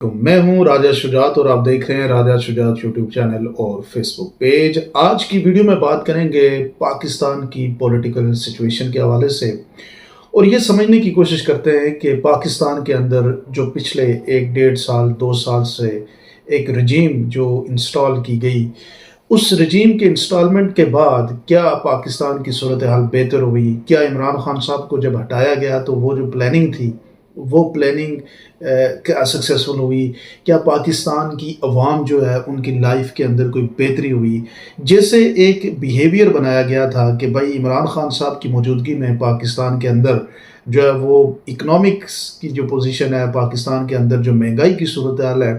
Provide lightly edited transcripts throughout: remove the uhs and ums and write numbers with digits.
تو میں ہوں راجہ شجاعت اور آپ دیکھ رہے ہیں راجہ شجاعت یوٹیوب چینل اور فیس بک پیج۔ آج کی ویڈیو میں بات کریں گے پاکستان کی پولیٹیکل سچویشن کے حوالے سے، اور یہ سمجھنے کی کوشش کرتے ہیں کہ پاکستان کے اندر جو پچھلے 1 ڈیڑھ سال 2 سال سے ایک رجیم جو انسٹال کی گئی، اس رجیم کے انسٹالمنٹ کے بعد کیا پاکستان کی صورتحال بہتر ہوئی؟ کیا عمران خان صاحب کو جب ہٹایا گیا تو وہ جو پلاننگ تھی وہ پلاننگ کیا سکسیسفل ہوئی؟ کیا پاکستان کی عوام جو ہے ان کی لائف کے اندر کوئی بہتری ہوئی؟ جیسے ایک بیہیویئر بنایا گیا تھا کہ بھائی عمران خان صاحب کی موجودگی میں پاکستان کے اندر جو ہے وہ اکنامکس کی جو پوزیشن ہے، پاکستان کے اندر جو مہنگائی کی صورتحال ہے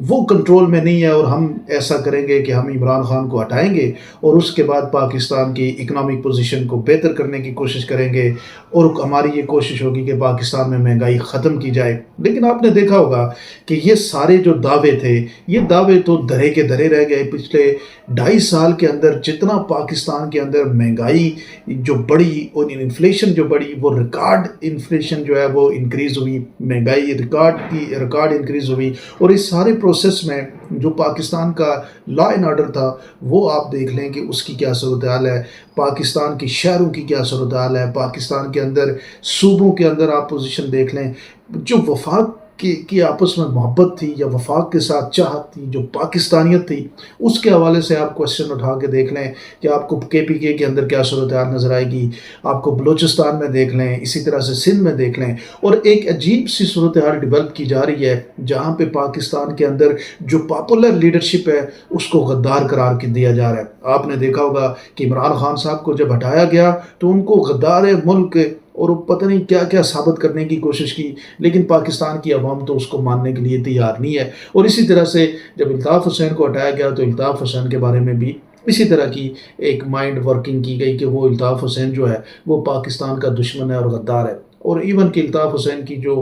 وہ کنٹرول میں نہیں ہے، اور ہم ایسا کریں گے کہ ہم عمران خان کو ہٹائیں گے اور اس کے بعد پاکستان کی اکنامک پوزیشن کو بہتر کرنے کی کوشش کریں گے، اور ہماری یہ کوشش ہوگی کہ پاکستان میں مہنگائی ختم کی جائے۔ لیکن آپ نے دیکھا ہوگا کہ یہ سارے جو دعوے تھے، یہ دعوے تو دھرے کے دھرے رہ گئے۔ پچھلے 2.5 سال کے اندر جتنا پاکستان کے اندر مہنگائی جو بڑھی اور انفلیشن جو بڑھی، وہ ریکارڈ انفلیشن جو ہے وہ انکریز ہوئی، مہنگائی ریکارڈ انکریز ہوئی، اور اس سارے پروسیس میں جو پاکستان کا لا اینڈ آرڈر تھا وہ آپ دیکھ لیں کہ اس کی کیا صورتحال ہے، پاکستان کی شہروں کی کیا صورتحال ہے، پاکستان کے اندر صوبوں کے اندر آپ پوزیشن دیکھ لیں۔ جو وفاق کی آپس میں محبت تھی یا وفاق کے ساتھ چاہت تھی، جو پاکستانیت تھی، اس کے حوالے سے آپ کوشچن اٹھا کے دیکھ لیں کہ آپ کو KPK کے اندر کیا صورتحال نظر آئے گی، آپ کو بلوچستان میں دیکھ لیں، اسی طرح سے سندھ میں دیکھ لیں، اور ایک عجیب سی صورتحال ڈیولپ کی جا رہی ہے جہاں پہ پاکستان کے اندر جو پاپولر لیڈرشپ ہے اس کو غدار قرار دیا جا رہا ہے۔ آپ نے دیکھا ہوگا کہ عمران خان صاحب کو جب ہٹایا گیا تو ان کو غدار ملک اور پتہ نہیں کیا کیا ثابت کرنے کی کوشش کی، لیکن پاکستان کی عوام تو اس کو ماننے کے لیے تیار نہیں ہے۔ اور اسی طرح سے جب الطاف حسین کو ہٹایا گیا تو الطاف حسین کے بارے میں بھی اسی طرح کی ایک مائنڈ ورکنگ کی گئی کہ وہ الطاف حسین جو ہے وہ پاکستان کا دشمن ہے اور غدار ہے، اور ایون کہ الطاف حسین کی جو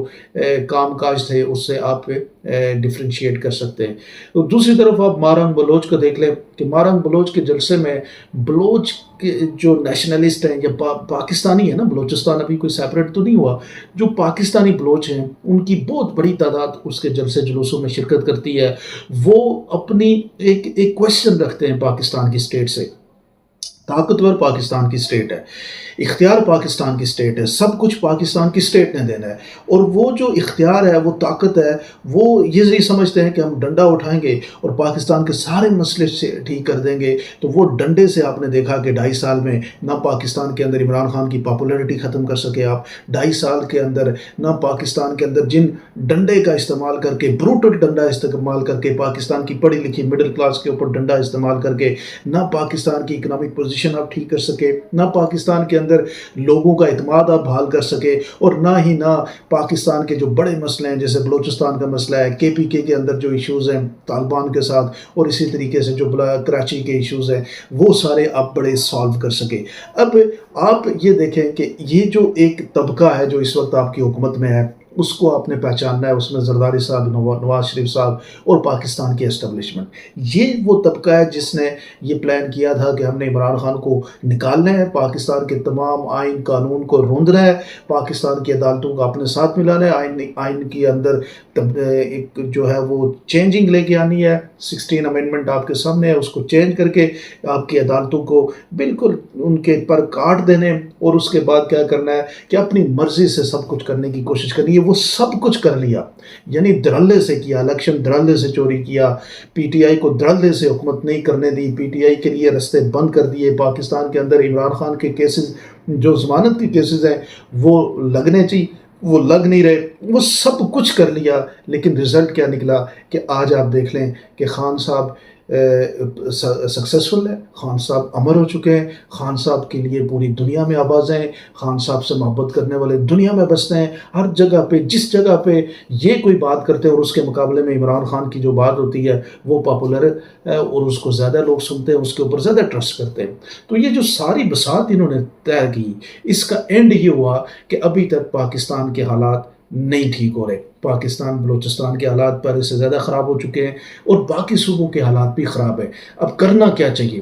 کام کاج تھے اس سے آپ ڈفرینشیٹ کر سکتے ہیں۔ تو دوسری طرف آپ مارنگ بلوچ کو دیکھ لیں کہ مارنگ بلوچ کے جلسے میں بلوچ کے جو نیشنلسٹ ہیں یا پاکستانی ہیں نا، بلوچستان ابھی کوئی سیپریٹ تو نہیں ہوا، جو پاکستانی بلوچ ہیں ان کی بہت بڑی تعداد اس کے جلسے جلوسوں میں شرکت کرتی ہے۔ وہ اپنی ایک کوشچن رکھتے ہیں پاکستان کی اسٹیٹ سے۔ طاقتور پاکستان کی اسٹیٹ ہے، اختیار پاکستان کی اسٹیٹ ہے، سب کچھ پاکستان کی اسٹیٹ نے دینا ہے، اور وہ جو اختیار ہے، وہ طاقت ہے، وہ یہ نہیں سمجھتے ہیں کہ ہم ڈنڈا اٹھائیں گے اور پاکستان کے سارے مسئلے سے ٹھیک کر دیں گے۔ تو وہ ڈنڈے سے آپ نے دیکھا کہ 2.5 سال میں نہ پاکستان کے اندر عمران خان کی پاپولیرٹی ختم کر سکے آپ، 2.5 سال کے اندر نہ پاکستان کے اندر جن ڈنڈے کا استعمال کر کے، بروٹل ڈنڈا استعمال کر کے، پاکستان کی پڑھی لکھی مڈل کلاس کے اوپر ڈنڈا استعمال کر کے نہ پاکستان کی اکنامک پوزیشن آپ ٹھیک کر سکے، نہ پاکستان کے اندر لوگوں کا اعتماد آپ بحال کر سکے، اور نہ پاکستان کے جو بڑے مسئلے ہیں جیسے بلوچستان کا مسئلہ ہے، KPK کے اندر جو ایشوز ہیں طالبان کے ساتھ، اور اسی طریقے سے جو کراچی کے ایشوز ہیں وہ سارے آپ بڑے سالو کر سکے۔ اب آپ یہ دیکھیں کہ یہ جو ایک طبقہ ہے جو اس وقت آپ کی حکومت میں ہے، اس کو آپ نے پہچاننا ہے، اس میں زرداری صاحب، نواز شریف صاحب اور پاکستان کی اسٹیبلشمنٹ۔ یہ وہ طبقہ ہے جس نے یہ پلان کیا تھا کہ ہم نے عمران خان کو نکالنا ہے، پاکستان کے تمام آئین قانون کو روندنا ہے، پاکستان کی عدالتوں کو اپنے ساتھ ملانا ہے، آئین کے اندر ایک جو ہے وہ چینجنگ لے کے آنی ہے۔ 16 امینڈمنٹ آپ کے سامنے ہے، اس کو چینج کر کے آپ کی عدالتوں کو بالکل ان کے پر کاٹ دینے، اور اس کے بعد کیا کرنا ہے کہ اپنی مرضی سے سب کچھ کرنے کی کوشش کرنی ہے۔ وہ سب کچھ کر لیا، یعنی دھڑلے سے کیا، الیکشن دھڑلے سے چوری کیا، PTI کو دھڑلے سے حکومت نہیں کرنے دی، PTI کے لیے رستے بند کر دیے، پاکستان کے اندر عمران خان کے کیسز جو ضمانت کے کیسز ہیں وہ لگنے چاہیے، وہ لگ نہیں رہے، وہ سب کچھ کر لیا، لیکن رزلٹ کیا نکلا کہ آج آپ دیکھ لیں کہ خان صاحب سکسیسفل ہے، خان صاحب امر ہو چکے ہیں، خان صاحب کے لیے پوری دنیا میں آوازیں ہیں، خان صاحب سے محبت کرنے والے دنیا میں بستے ہیں، ہر جگہ پہ جس جگہ پہ یہ کوئی بات کرتے ہیں اور اس کے مقابلے میں عمران خان کی جو بات ہوتی ہے وہ پاپولر ہے اور اس کو زیادہ لوگ سنتے ہیں، اس کے اوپر زیادہ ٹرسٹ کرتے ہیں۔ تو یہ جو ساری بساط انہوں نے طے کی، اس کا اینڈ یہ ہوا کہ ابھی تک پاکستان کے حالات نہیں ٹھیک ہو رہے، پاکستان بلوچستان کے حالات پہلے سے زیادہ خراب ہو چکے ہیں، اور باقی صوبوں کے حالات بھی خراب ہیں۔ اب کرنا کیا چاہیے؟